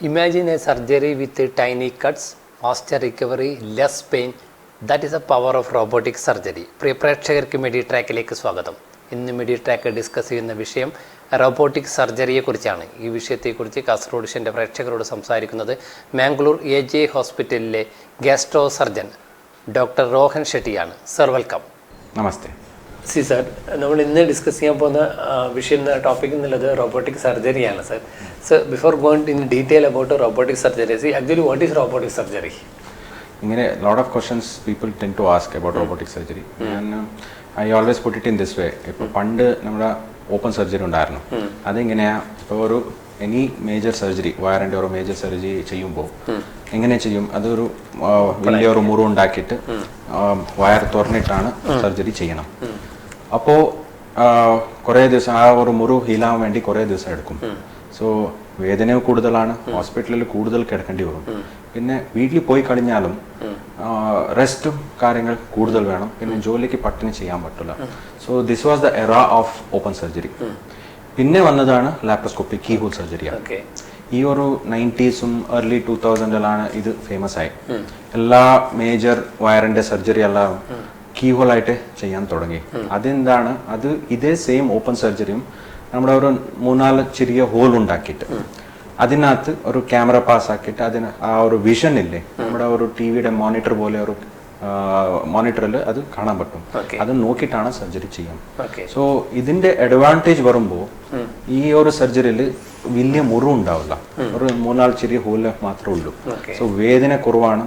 Imagine a surgery with tiny cuts, faster recovery, less pain. That is the power of robotic surgery. പ്രിയ പ്രേക്ഷകർക്ക് മെഡിട്രാക്കിലേക്ക് സ്വാഗതം. ഇന്ന് മെഡിട്രാക്ക് discuss ചെയ്യുന്ന വിഷയം robotic സർജറിയെക്കുറിച്ചാണ്. ഈ വിഷയത്തെക്കുറിച്ച് കാസർഗോഡ് ഷെൻ്റെ പ്രേക്ഷകരോട് സംസാരിക്കുന്നത് മാംഗ്ലൂർ AJ ഹോസ്പിറ്റലിലെ ഗാസ്ട്രോ സർജൻ ഡോക്ടർ റോഹൻ ഷെട്ടിയാണ്. Sir welcome. നമസ്തേ. സാർ, നമ്മൾ ഇന്ന് ഡിസ്കസ് ചെയ്യാൻ പോകുന്ന വിഷയം ടോപ്പിക് എന്നുള്ളത് റോബോട്ടിക് സർജറിയാണ്. Sir before going in detail about robotic surgery, actually what is robotic surgery? ഇങ്ങനെ lot of questions people tend to ask about robotic surgery. I always put it in this way. ഇപ്പോൾ പണ്ട് നമ്മുടെ open surgery ഉണ്ടായിരുന്നു. അതെങ്ങനെയാണ്, ഇപ്പോൾ ഒരു any major surgery, വയറിൻ്റെ ഒരു മേജർ സർജറി ചെയ്യുമ്പോൾ എങ്ങനെ ചെയ്യും? അതൊരു വലിയൊരു മുറിവുണ്ടാക്കിയിട്ട് വയർ തുറന്നിട്ടാണ് സർജറി ചെയ്യണം. അപ്പോൾ കുറേ ദിവസം ആ ഒരു മുറിവ് ഹീലാൻ വേണ്ടി കുറേ ദിവസം എടുക്കും. സോ വേദന കൂടുതലാണ്, ഹോസ്പിറ്റലിൽ കൂടുതൽ കിടക്കേണ്ടി വരും. പിന്നെ വീട്ടിൽ പോയി കഴിഞ്ഞാലും റെസ്റ്റും കാര്യങ്ങൾ കൂടുതൽ വേണം. പിന്നെ ജോലിക്ക് പട്ടിണി ചെയ്യാൻ പറ്റില്ല. സോ ദിസ് വാസ് ദ എറ ഓഫ് ഓപ്പൺ സർജറി. പിന്നെ വന്നതാണ് ലാപ്രോസ്കോപ്പിക് കീ ഹോൾ സർജറിയാണ്. ഈ ഒരു 90s early 2000s ഇത് ഫേമസ് ആയി. എല്ലാ മേജർ വയറിന്റെ സർജറി എല്ലാം കീ ഹോൾ ആയിട്ട് ചെയ്യാൻ തുടങ്ങി. അതെന്താണ്, അത് ഇതേ സെയിം ഓപ്പൺ സർജറിയും നമ്മുടെ ഒരു 3-4 ചെറിയ ഹോൾ ഉണ്ടാക്കിയിട്ട് അതിനകത്ത് ഒരു ക്യാമറ പാസ് ആക്കിയിട്ട് അതിന് ആ ഒരു വിഷൻ ഇല്ലേ, നമ്മുടെ ഒരു ടിവിയുടെ മോണിറ്റർ പോലെ ഒരു മോണിറ്ററിൽ അത് കാണാൻ പറ്റും. അത് നോക്കിയിട്ടാണ് സർജറി ചെയ്യാം. സോ ഇതിന്റെ അഡ്വാൻറ്റേജ് വരുമ്പോൾ ഈ ഒരു സർജറിയിൽ വലിയ മുറിവ് ഉണ്ടാവില്ല, ഒരു 3-4 ചെറിയ ഹോല് മാത്രമേ ഉള്ളൂ. സോ വേദന കുറവാണ്.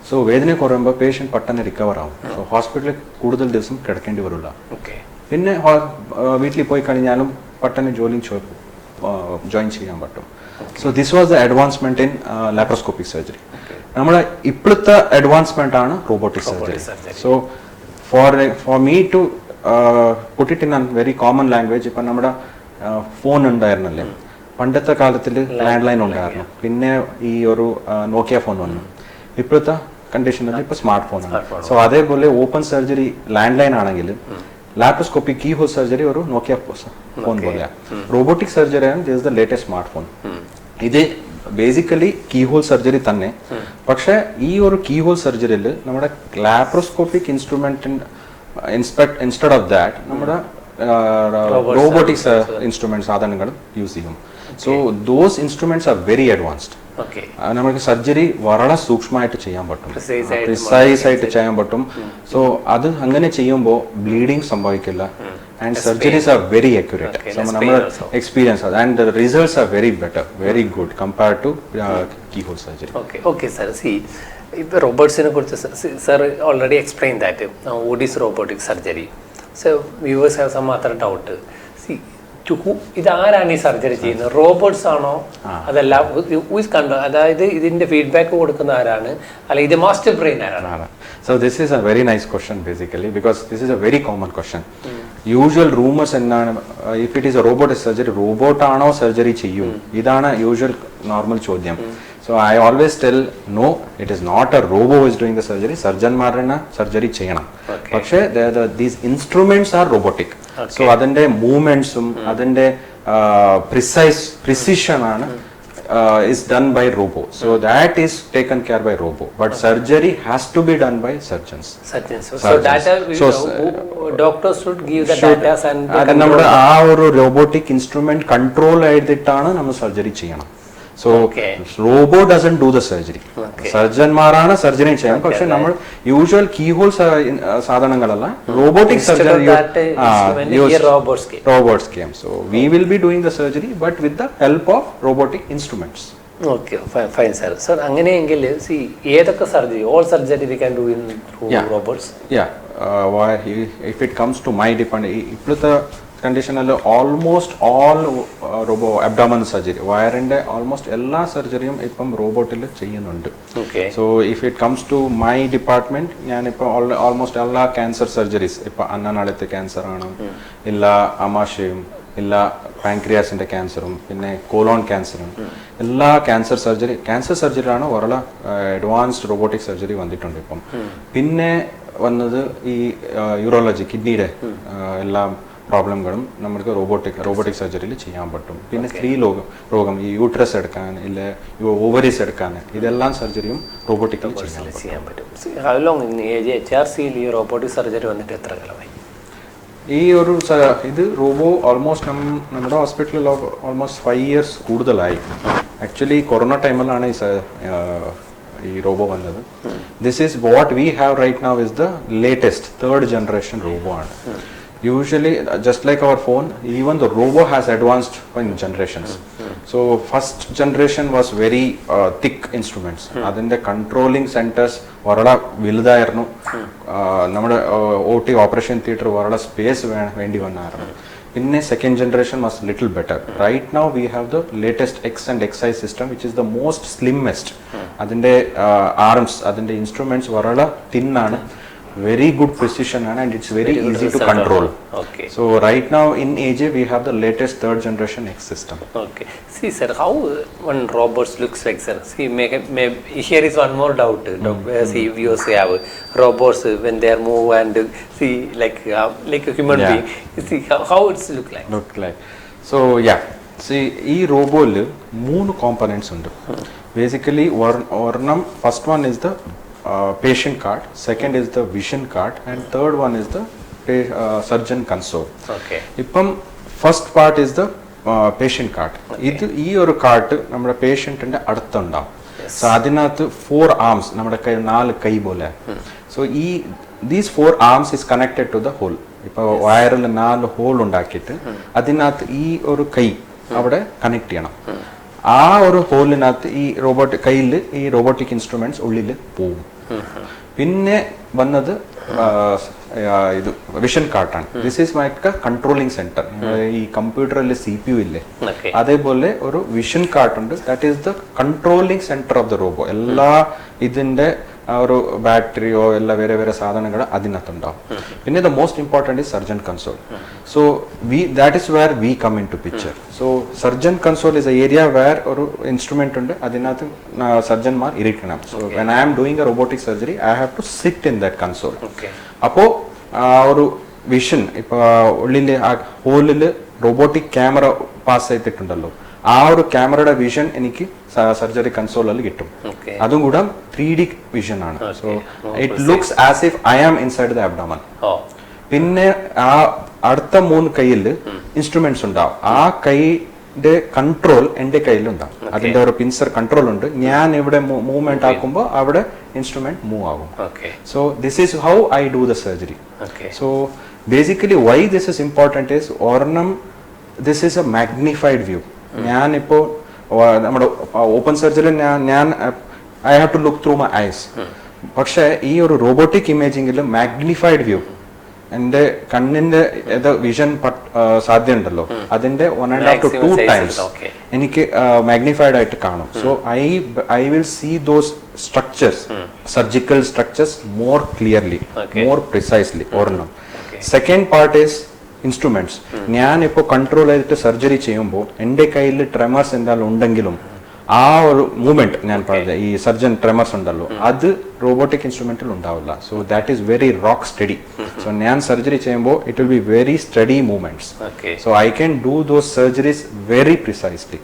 സോ വേദന കുറയുമ്പോൾ പേഷ്യന്റ് പെട്ടെന്ന് റിക്കവർ ആവും. സോ ഹോസ്പിറ്റലിൽ കൂടുതൽ ദിവസം കിടക്കേണ്ടി വരില്ല. പിന്നെ വീട്ടിൽ പോയി കഴിഞ്ഞാലും പെട്ടെന്ന് ജോലി ജോയിൻ ചെയ്യാൻ പറ്റും. So this was the advancement in laparoscopic surgery. നമ്മുടെ ഇപ്പോഴത്തെ അഡ്വാൻസ്മെന്റ് ആണ് robotic surgery. So for me to put it in a very common language, ഇപ്പം നമ്മുടെ ഫോൺ ഉണ്ടായിരുന്നല്ലേ, പണ്ടത്തെ കാലത്തിൽ ലാൻഡ് ലൈൻ ഉണ്ടായിരുന്നു. പിന്നെ ഈ ഒരു നോക്കിയ ഫോൺ വന്നു. ഇപ്പോഴത്തെ കണ്ടീഷനിൽ ഇപ്പൊ സ്മാർട്ട് ഫോൺ ആണ്. സോ അതേപോലെ ഓപ്പൺ സർജറി ലാൻഡ് ലൈൻ ആണെങ്കിൽ ലാപ്രോസ്കോപ്പിക് കീ ഹോൾ സർജറി ഒരു നോക്കിയ ഫോൺ പോലെയാണ്. റോബോട്ടിക് സർജറി ആണ് this the latest smart phone. ഇത് ബേസിക്കലി കീ ഹോൾ സർജറി തന്നെ. പക്ഷെ ഈ ഒരു കീ ഹോൾ സർജറിയിൽ നമ്മുടെ laparoscopic instrument instead of that നമ്മുടെ റോബോട്ടിക് ഇൻസ്ട്രുമെന്റ് സാധനങ്ങൾ യൂസ് ചെയ്യും. So those instruments are very advanced. നമുക്ക് സർജറി വളരെ സൂക്ഷ്മമായിട്ട് ചെയ്യാൻ പറ്റും, പ്രിസൈസ് ആയിട്ട് ചെയ്യാൻ പറ്റും. സോ അത് അങ്ങനെ ചെയ്യുമ്പോൾ ബ്ലീഡിങ് സംഭവിക്കില്ല. And surgeries are very accurate. So our experience and the results are very better, very good compared to keyhole surgery. Okay, sir. See, if robots sir already explained that what is robotic surgery. So viewers have some other doubt. See, ഇതാരാണ് ഈ surgery ചെയ്യുന്നത്? Robots ആണോ അതല്ല അതായത് ഇതിന്റെ feedback കൊടുക്കുന്ന ആരാണ്, അല്ല ഇത് മാസ്റ്റർ ബ്രെയിൻ ആരാണ്? So this is a very nice question basically, because this is a very common question. Usual rumors എന്നാണ്, if it is a robotic surgery, robot ആണോ സർജറി ചെയ്യും, ഇതാണ് യൂഷ്വൽ നോർമൽ ചോദ്യം. So I always tell no, it is not a robo who is doing the surgery. സർജന്മാരാണ് surgery ചെയ്യണം. പക്ഷേ these instruments are robotic. So അതിന്റെ മൂവ്മെന്റ്സും അതിന്റെ precision ആണ് is done by robo. So that is taken care by robo. But surgery has to be done by surgeons. So data, doctors should give the data and നമ്മുടെ ആ ഒരു robotic instrument control ചെയ്തിട്ടാണ് നമ്മൾ surgery ചെയ്യണം. So robo doesn't do the surgery. സർജന്മാരാണ് surgery ചെയ്യണം. പക്ഷെ നമ്മൾ യൂഷ്വൽ കീ ഹോൾ സാധനങ്ങളല്ല, robotic surgery robots came. So we will be doing the surgery but with the help of robotic instruments. Okay, fine sir. Sir, അങ്ങനെയെങ്കിൽ ഏതൊക്കെ surgery, all surgery we can do in robots? If it comes to my department, ഇപ്പോഴത്തെ കണ്ടീഷനിൽ almost all robo abdomen surgery, വയറിന്റെ almost എല്ലാ സർജറിയും ഇപ്പം റോബോട്ടിൽ ചെയ്യുന്നുണ്ട്. So if it comes to my department, ഞാനിപ്പോൾ ഓൾമോസ്റ്റ് എല്ലാ ക്യാൻസർ സർജറീസ്, ഇപ്പൊ അന്നനാളത്തെ ക്യാൻസർ ആണ്, ഇല്ല അമാശയും, ഇല്ല പാൻക്രിയാസിന്റെ ക്യാൻസറും, പിന്നെ കോലോൺ ക്യാൻസറും, എല്ലാ ക്യാൻസർ സർജറിയാണ് വളരെ അഡ്വാൻസ്ഡ് റോബോട്ടിക് സർജറി വന്നിട്ടുണ്ട് ഇപ്പം. പിന്നെ വന്നത് ഈ യൂറോളജി, കിഡ്നിയുടെ എല്ലാം പ്രോബ്ലങ്ങളും നമുക്ക് റോബോട്ടിക് സർജറിയിൽ ചെയ്യാൻ പറ്റും. പിന്നെ സ്ത്രീ രോഗം ഈ യൂട്രസ് എടുക്കാൻ ഇല്ല ഓവറീസ് എടുക്കാൻ ഇതെല്ലാം സർജറിയും റോബോട്ടിക്കൽ ചെയ്യാൻ പറ്റും. റോബോട്ടിക് സർജറി വന്നിട്ട് എത്ര കാലമായി? ഈ ഒരു ഇത് ഓൾമോസ്റ്റ് നമ്മുടെ ഹോസ്പിറ്റലിൽ ഓൾമോസ്റ്റ് 5 years കൂടുതലായി. ആക്ച്വലി കൊറോണ ടൈമിലാണ് ഈ റോബോ വന്നത്. This is what we have right now is the latest 3rd generation robo ആണ്. Usually, just like our phone, even the robo has advanced in generations. So, first generation was very thick instruments. Adinte controlling centers varala viludayirunnu. Nammade OT operation theatre varala space vendi vannarunnu. Pinne second generation was little better. Right now we have the latest X and XI system, which is the most slimmest. Adinte arms, adinte instruments varala thin aanu. Very good precision and it's very easy to control. Okay. So right now in AJ we have the latest 3rd generation X system. Okay. See sir, how one robot looks like, sir? See, here is one more doubt. See, viewers have robots when they are move and see like a human being. See how it's look like. So yeah. See, ee robo il 3 components undu. Basically first one is the patient card, second is the vision card, and third one is the surgeon console. Okay. Ippam first part is the patient card. Idu ee oru card nammada patient inde adutha undavum. So adinathu 4 arms nammada kai 4 kai pole. So these 4 arms is connected to the hole. Ipo wire il 4 hole undakittu adinathu ee oru kai avade connect cheyanam. ആ ഒരു ഹോളിനകത്ത് ഈ കയ്യിൽ ഈ robotic instruments ഉള്ളിൽ പോവും. പിന്നെ വന്നത് ഇത് വിഷൻ കാർട്ടാണ്. This is mic controlling centre. ഈ കമ്പ്യൂട്ടറിൽ CPU ഇല്ലേ, അതേപോലെ ഒരു വിഷൻ കാർട്ട് ഉണ്ട്. That is the controlling centre of the robo. എല്ലാ ഇതിന്റെ ഒരു ബാറ്ററിയോ എല്ലാ വേറെ വേറെ സാധനങ്ങൾ അതിനകത്തുണ്ടാവും. പിന്നെ the most important is surgeon console. So that is where we come into picture. So surgeon console is a area where ഒരു ഇൻസ്ട്രുമെന്റ് ഉണ്ട്, അതിനകത്ത് സർജന്മാർ ഇരിക്കണം. So when I am doing a robotic surgery I have to sit in that console. അപ്പോൾ ഒരു vision ഇപ്പൊ ഉള്ളില് ആ ഹോളില് റോബോട്ടിക് ക്യാമറ പാസ് ചെയ്തിട്ടുണ്ടല്ലോ, ആ ഒരു ക്യാമറയുടെ വിഷൻ എനിക്ക് സർജറി കൺസോളിൽ കിട്ടും. അതും കൂടെ 3D വിഷൻ ആണ്. So it looks as if I am inside the abdomen. പിന്നെ ആ അടുത്ത 3 കൈയിൽ ഇൻസ്ട്രുമെന്റ്സ് ഉണ്ടാവും. ആ കൈയുടെ കൺട്രോൾ എന്റെ കയ്യിലുണ്ടാവും. അതിന്റെ ഒരു പിൻസർ കൺട്രോൾ ഉണ്ട്. ഞാൻ ഇവിടെ മൂവ്മെന്റ് ആക്കുമ്പോൾ അവിടെ ഇൻസ്ട്രുമെന്റ് മൂവ് ആകും. So this is how I do the surgery. So basically why this is important is ഒരെണ്ണം this is a magnified view. ഞാനിപ്പോ നമ്മുടെ ഓപ്പൺ സർജറി ഞാൻ I have to look through my eyes. പക്ഷെ ഈ ഒരു robotic ഇമേജിംഗിൽ magnified view എന്റെ കണ്ണിന്റെ vision സാധ്യതയുണ്ടല്ലോ, അതിന്റെ 1.5 to 2 times എനിക്ക് മാഗ്നിഫൈഡ് ആയിട്ട് കാണും. So I will see those structures, surgical structures more clearly, more precisely. ഒരെണ്ണം. Second part is instruments. ഞാൻ ഇപ്പോൾ കൺട്രോൾ ചെയ്തിട്ട് സർജറി ചെയ്യുമ്പോൾ എൻ്റെ കയ്യിൽ ട്രെമേഴ്സ് എന്തായാലും ഉണ്ടെങ്കിലും ആ ഒരു മൂവ്മെന്റ് ഞാൻ പറഞ്ഞ ഈ സർജൻ ട്രെമേഴ്സ് ഉണ്ടല്ലോ, അത് റോബോട്ടിക് ഇൻസ്ട്രുമെന്റിൽ ഉണ്ടാവില്ല. So that is very rock study. So ഞാൻ സർജറി ചെയ്യുമ്പോൾ it will be very study movements. So I can do those surgeries very precisely.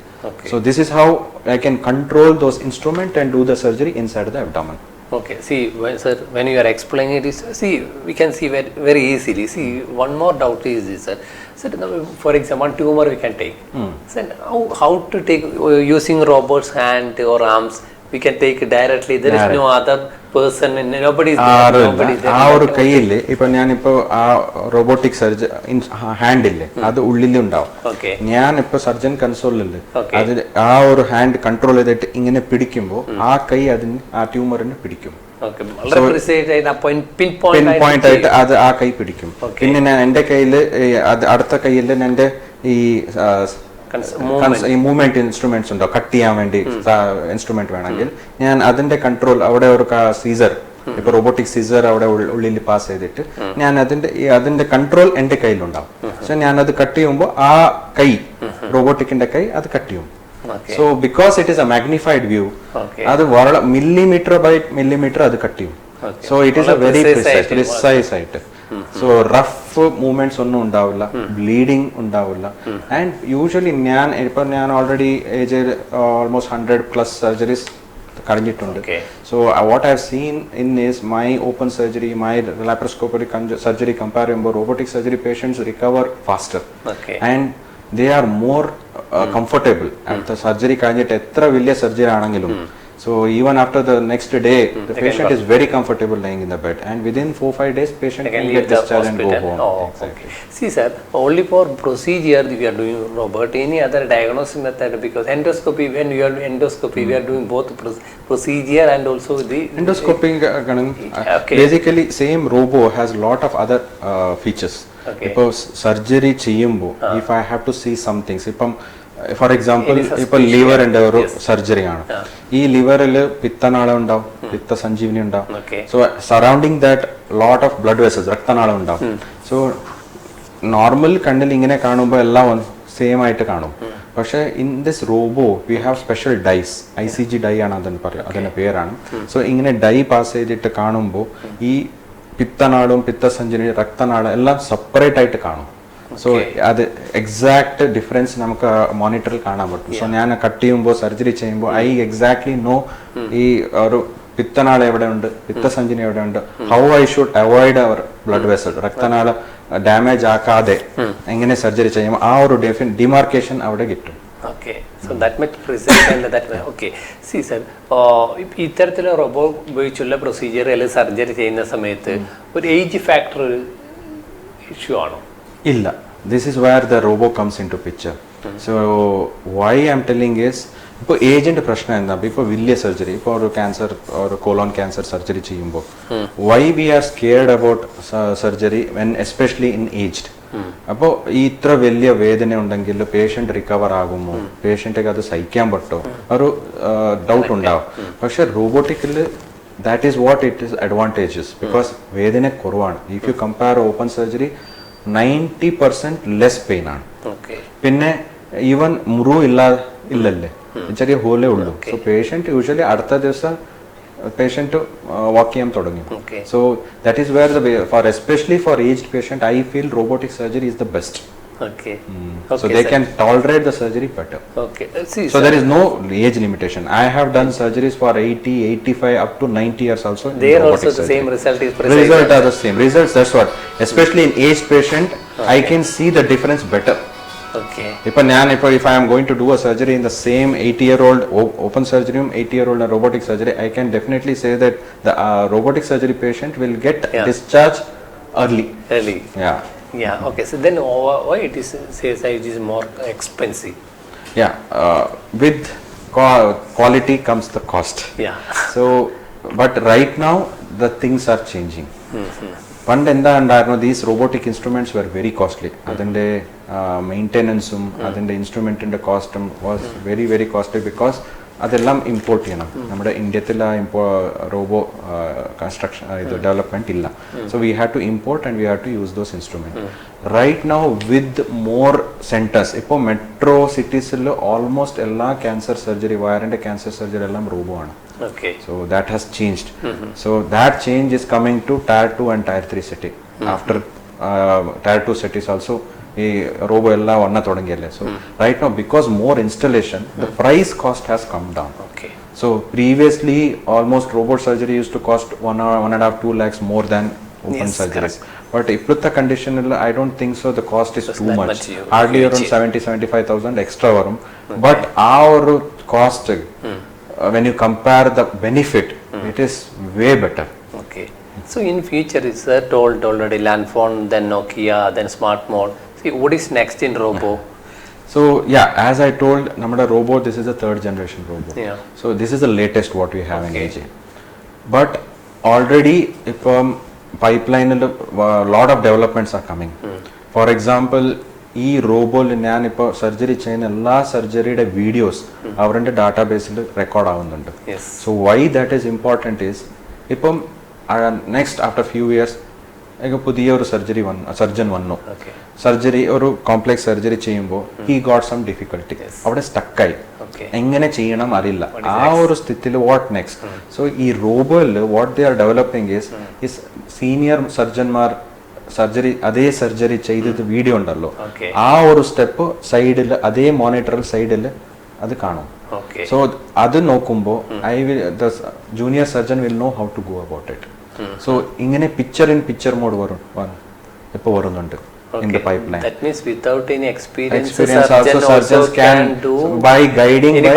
So this is how I can control those instruments and do the surgery inside the abdomen. Okay, see, sir, when you are explaining it, see, we can see very, very easily. See, one more doubt is this, sir. So, for example, tumor we can take. So, how to take using robots' hand or arms? We can take it directly. There is no other person, nobody is there. Nobody is there. ആ ഒരു കൈയില്ലേ, ഇപ്പൊ ഞാനിപ്പോ ആ robotic surgeon hand ഇല്ലേ, അത് ഉള്ളിലുണ്ടാവും. ഞാനിപ്പോ surgeon കൺസോളില് അത് ആ ഒരു ഹാൻഡ് കൺട്രോൾ ചെയ്തിട്ട് ഇങ്ങനെ പിടിക്കുമ്പോൾ ആ കൈ അതിന് ആ ട്യൂമറിനെ പിടിക്കും. പിൻ പോയിന്റ് ആയിട്ട് അത് ആ കൈ പിടിക്കും. പിന്നെ ഞാൻ എന്റെ കയ്യില് അടുത്ത കൈയില് എന്റെ ഈ മൂവ്മെന്റ് ഇൻസ്ട്രുമെന്റ്സ് ഉണ്ടോ, കട്ട് ചെയ്യാൻ വേണ്ടി ഇൻസ്ട്രുമെന്റ് വേണമെങ്കിൽ ഞാൻ അതിന്റെ കൺട്രോൾ അവിടെ ഒരു സീസർ, ഇപ്പൊ റോബോട്ടിക് സീസർ അവിടെ ഉള്ളിൽ പാസ് ചെയ്തിട്ട് ഞാൻ അതിന്റെ കൺട്രോൾ എന്റെ കയ്യിലുണ്ടാവും. പക്ഷെ ഞാൻ അത് കട്ട് ചെയ്യുമ്പോൾ ആ കൈ റോബോട്ടിക്കിന്റെ കൈ അത് കട്ട് ചെയ്യും. So because it is a magnified view, അത് മില്ലിമീറ്റർ ബൈ മില്ലിമീറ്റർ അത് കട്ട് ചെയ്യും. So it is a very precise ആയിട്ട്. സോ റഫ് മൂവ്മെന്റ്സ് ഒന്നും ഉണ്ടാവില്ല, ബ്ലീഡിങ് ഉണ്ടാവില്ല. ആൻഡ് യൂഷ്വലി ഞാൻ ഓൾറെഡി ഏജ് ഓൾമോസ്റ്റ് 100+ സർജറീസ് കഴിഞ്ഞിട്ടുണ്ട്. So what I have seen in is my open surgery, my laparoscopic surgery compare ചെയ്യുമ്പോൾ robotic surgery patients recover faster and they are more comfortable at the surgery കഴിഞ്ഞിട്ട് എത്ര വലിയ surgery ആണെങ്കിലും. So even after the next day, the patient is very comfortable lying in the bed, and within 4-5 days, patient can get discharged and go home. Exactly. See, sir, only for procedure we are doing robot. Any other diagnostic method? Because endoscopy, when you are endoscopy, we are doing both procedure and also the endoscopy. Basically, same robo has lot of other features. ഇപ്പോൾ surgery ചെയ്യുമ്പോൾ if I have to see somethings, ഇപ്പം for example ഇപ്പൊ ലിവറിന്റെ ഒരു surgery ആണ്, ഈ ലിവറിൽ പിത്തനാളം ഉണ്ടാവും, പിത്തസഞ്ജീവനി ഉണ്ടാവും. So surrounding that lot of blood vessels, രക്തനാളം ഉണ്ടാവും. സോ നോർമൽ കണ്ണിൽ ഇങ്ങനെ കാണുമ്പോൾ എല്ലാം സെയിം ആയിട്ട് കാണും. പക്ഷേ in this robo we have special dyes, ICG dye ആണ് അതിന് പറയുക, അതിന്റെ പേരാണ്. സോ ഇങ്ങനെ ഡൈ പാസ് ചെയ്തിട്ട് കാണുമ്പോൾ ഈ പിത്തനാളും പിത്തസഞ്ജനി രക്തനാളം എല്ലാം സെപ്പറേറ്റ് ആയിട്ട് കാണും. സോ അത് എക്സാക്ട് ഡിഫറൻസ് നമുക്ക് മോണിറ്ററിൽ കാണാൻ പറ്റും. സോ ഞാൻ കട്ട് ചെയ്യുമ്പോൾ സർജറി ചെയ്യുമ്പോൾ ഐ എക്സാക്ട്ലി നോ ഈ ഒരു പിത്തനാള എവിടെ ഉണ്ട്, പിത്തസഞ്ജനി എവിടെ ഉണ്ട്, how I should avoid our blood vessel, രക്തനാള ഡാമേജ് ആക്കാതെ എങ്ങനെ സർജറി ചെയ്യുമ്പോൾ ആ ഒരു ഡിമാർക്കേഷൻ അവിടെ കിട്ടും. Okay, so that much precise and that okay. See sir, ഇത്തരത്തിലുള്ള റോബോ ഉപയോഗിച്ചുള്ള പ്രൊസീജിയർ അല്ലെങ്കിൽ സർജറി ചെയ്യുന്ന സമയത്ത് ഒരു ഏജ് ഫാക്ടർ ഇഷ്യൂ ആണോ? ഇല്ല. This is where the robo comes into picture. So why I'm telling is, ഇപ്പോൾ ഏജിന്റെ പ്രശ്നം എന്താ, ഇപ്പോൾ വലിയ സർജറി, ഇപ്പോൾ ഒരു ക്യാൻസർ, ഒരു കോളോൺ ക്യാൻസർ സർജറി ചെയ്യുമ്പോൾ why we are scared about surgery when especially in aged. അപ്പോൾ ഈ ഇത്ര വലിയ വേദന ഉണ്ടെങ്കിൽ പേഷ്യന്റ് റിക്കവർ ആകുമോ, പേഷ്യന്റിന് അത് സഹിക്കാൻ പറ്റോ, ഒരു ഡൗട്ട് ഉണ്ടാവും. പക്ഷെ റോബോട്ടിക്കിൽ that is what it is advantages, because വേദന കുറവാണ്. If you compare open surgery 90% less pain ആണ്. പിന്നെ ഈവൻ മുറിവ് ഇല്ലല്ലേ, ചെറിയ ഹോലേ ഉള്ളൂ. സോ പേഷ്യന്റ് യൂഷ്വലി അടുത്ത ദിവസം പേഷ്യന്റ് വാക്ക് ചെയ്യാൻ തുടങ്ങി. So that is wear four especially for aged patient I feel robotic surgery is the best. So they can tolerate the surgery better. So there is no age limitation. I have done surgeries for 80, 85 up to 90 years also. There also the same result is present. Results are the same. Results, that's what. Especially in aged patient, I can see the difference better. If I am going to do a surgery in the same 80-year-old open surgery, 80-year-old robotic surgery, I can definitely say that the robotic surgery patient will get discharged early. Okay. So then why it is says it is more expensive? With quality comes the cost. So but right now the things are changing. പണ്ട് എന്താ ഉണ്ടായിരുന്നു, these robotic instruments were very costly. അതിൻ്റെ മെയിൻ്റെനൻസും അതിൻ്റെ ഇൻസ്ട്രുമെൻറ്റിൻ്റെ കോസ്റ്റും was very very costly, because അതെല്ലാം import ചെയ്യണം. നമ്മുടെ ഇന്ത്യത്തിൽ ആ റോബോ കൺസ്ട്രക്ഷൻ ഇത് ഡെവലപ്മെന്റ് ഇല്ല. So we have to import and we have to use those instrument. Right now with more centres, ഇപ്പോൾ മെട്രോ സിറ്റീസിൽ ഓൾമോസ്റ്റ് എല്ലാ ക്യാൻസർ സർജറി, വയറിൻ്റെ ക്യാൻസർ സർജറി എല്ലാം റോബോ ആണ്. So that has changed. So that change is coming to Tier 2 and Tier 3 city. After Tier 2 cities also ഈ robo എല്ലാം വന്ന തുടങ്ങിയല്ലേ. So right no because more installation the price cost has come down. So previously almost robot surgery use to cost 1.5-2 lakhs more than open surgeries. But ഇപ്പോഴത്തെ കണ്ടീഷനിൽ I don't think so the cost is too much. Hardly around 70,000-75,000 extra വരും. But ആ ഒരു cost when you compare the benefit, it is way better. So in future is told already land phone, then Nokia, then smart mode. See what is next in robo? So as I told, namada robo, this is the 3rd generation robo. So this is the latest what we have in AJ. But already if pipeline lot of developments are coming. For example, ഈ റോബോയിൽ ഞാനിപ്പോൾ surgery ചെയ്യുന്ന എല്ലാ സർജറിയുടെ videos അവരുടെ ഡാറ്റാബേസിൽ record ആവുന്നുണ്ട്. So why that is important is, ഇപ്പം next after few years പുതിയ ഒരു സർജൻ വന്നു, സർജറി ഒരു കോംപ്ലെക്സ് സർജറി ചെയ്യുമ്പോൾ ഹി ഗോട്ട് സം ഡിഫിക്കൽട്ടി, അവിടെ സ്റ്റക്കായി, എങ്ങനെ ചെയ്യണം അറിയില്ല. ആ ഒരു സ്ഥിതിയിൽ വാട്ട് നെക്സ്റ്റ്. സോ ഈ റോബോയിൽ what they are developing is senior സർജന്മാർ സർജറി ചെയ്തത് വീഡിയോ ഉണ്ടല്ലോ, ആ ഒരു സ്റ്റെപ്പ് സൈഡിൽ അതേ മോണിറ്ററിൽ സൈഡിൽ അത് കാണും. സോ അത് നോക്കുമ്പോൾ junior surgeon will know how to go about it. So ഇങ്ങനെ പിക്ചർ ഇൻ പിക്ചർ മോഡ് ഇപ്പോൾ വരുന്നുണ്ട് in the pipeline. That means without any experience surgeons can do by guiding by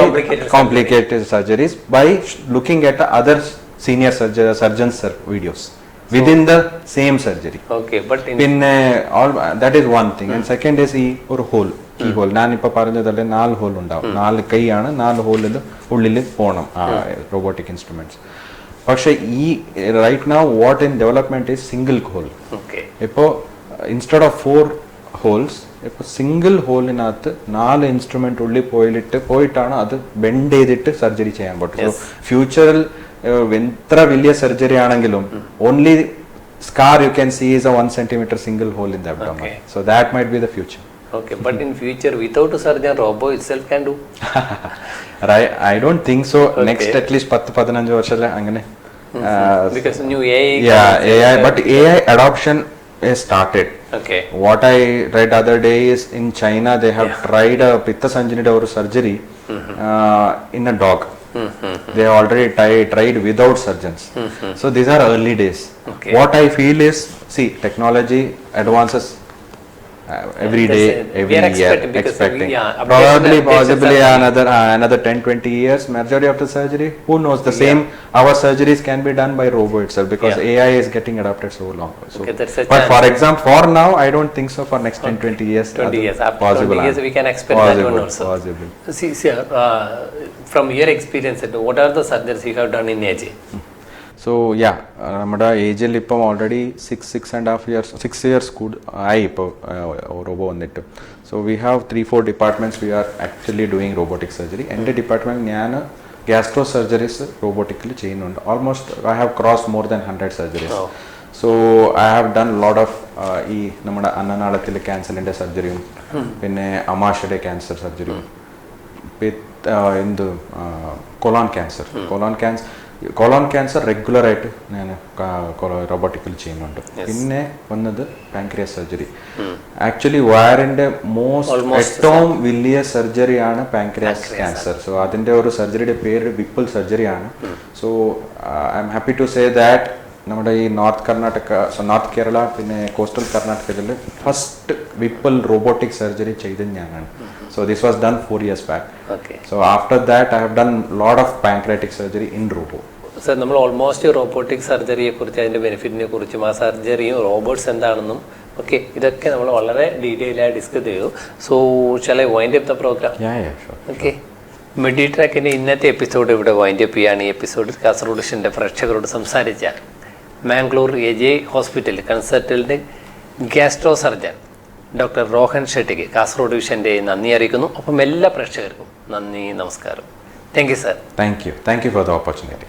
complicated surgeries by looking at the other senior surgeons videos within the same surgery. But all that is one thing. And second is or hole, keyhole. ഞാൻ ഇപ്പോൾ പറഞ്ഞതല്ലേ 4 whole ഉണ്ടാവും, 4 കൈയാണ്, 4 ഹോളിൽ ഉള്ളിൽ പോകണം robotic instruments. പക്ഷേ ഈ right now what in development is single hole. ഇപ്പോൾ ഇൻസ്റ്റെഡ് ഓഫ് 4 ഹോൾസ് ഇപ്പോൾ സിംഗിൾ ഹോളിനകത്ത് 4 ഇൻസ്ട്രുമെന്റ് ഉള്ളിൽ പോയിട്ടാണ് അത് ബെൻഡ് ചെയ്തിട്ട് സർജറി ചെയ്യാൻ പറ്റും. ഫ്യൂച്ചറിൽ എത്ര വലിയ സർജറി ആണെങ്കിലും only scar you can see is a 1 centimeter single hole in the abdomen. So that might be the future. But in future without a surgeon robot itself can do? I don't think so. Next at least 10-15 വർഷം അങ്ങനെ. Because new AI. Yeah, AI, but AI adoption has started. What I read other day is in China they have tried a pitta sanjinide or surgery in a dog. They already tried without surgeons. So these are early days. What I feel is, see, technology advances every day, every year, expecting. Probably, possibly another 10-20 years, majority of the surgery, who knows, the same, our surgeries can be done by robot itself, because AI is getting adopted so long. So, but for example, for now, I don't think so. For next 10-20 years, 20 years, after possible, 20 years, we can expect that one also. Possible. See, sir, from your experience, what are the surgeries you have done in AJ? So yeah, നമ്മുടെ ഏജിൽ ഇപ്പം already 6 years ആയി ഇപ്പോൾ robo വന്നിട്ട്. So we have 3-4 departments we are actually doing robotic surgery. എൻ്റെ department ഞാൻ gastro surgeries റോബോട്ടിക്കിൽ ചെയ്യുന്നുണ്ട്. Almost I have cross more than 100 surgeries. So I have done lot of ഈ നമ്മുടെ അന്നനാളത്തിലെ ക്യാൻസറിൻ്റെ സർജറിയും പിന്നെ അമാശയുടെ ക്യാൻസർ സർജറിയും കൊളോൺ ക്യാൻസർ റെഗുലർ ആയിട്ട് ഞാൻ റോബോട്ടിക്കൽ ചെയ്യുന്നുണ്ട്. പിന്നെ വന്നത് പാൻക്രിയാസ് സർജറി. ആക്ച്വലി വയറിന്റെ ഏറ്റവും വലിയ സർജറിയാണ് പാൻക്രിയാസ് ക്യാൻസർ. സോ അതിന്റെ ഒരു സർജറിയുടെ പേര് വിപ്പിൾ സർജറിയാണ്. So I am happy to say that നമ്മുടെ ഈ നോർത്ത് കേരള പിന്നെ കോസ്റ്റൽ കർണാടകയിൽ ഫസ്റ്റ് വിപ്പിൾ റോബോട്ടിക് സർജറി ചെയ്തത് ഞാനാണ്. So this was done 4 years back. So after that I have done lot of pancreatic surgery in robo. Sir, നമ്മൾ almost robotic സർജറിയെ കുറിച്ച് അതിന്റെ ബെനിഫിറ്റിനെ കുറിച്ചും ആ സർജറിയും റോബോട്ട്സ് എന്താണെന്നും ഇതൊക്കെ നമ്മൾ വളരെ ഡീറ്റെയിൽ ആയി ഡിസ്കസ് ചെയ്തു. So shall I wind up the program? Yeah, sure. മെഡിട്രാക്കിന്റെ ഇന്നത്തെ എപ്പിസോഡ് ഇവിടെ വൈൻഡ് അപ്പ് ചെയ്യാണ്. ഈ എപ്പിസോഡിൽ കാസർഗോഡിന്റെ പ്രേക്ഷകരോട് സംസാരിച്ച Mangalore AJ hospital consultant gastro surgeon doctor Rohan ഷെട്ടിക്ക് കാസർഗോഡ് വിഷന്റെ നന്ദി അറിയിക്കുന്നു. അപ്പം എല്ലാ പ്രേക്ഷകർക്കും നന്ദി, നമസ്കാരം. Thank you sir. Thank you for the opportunity.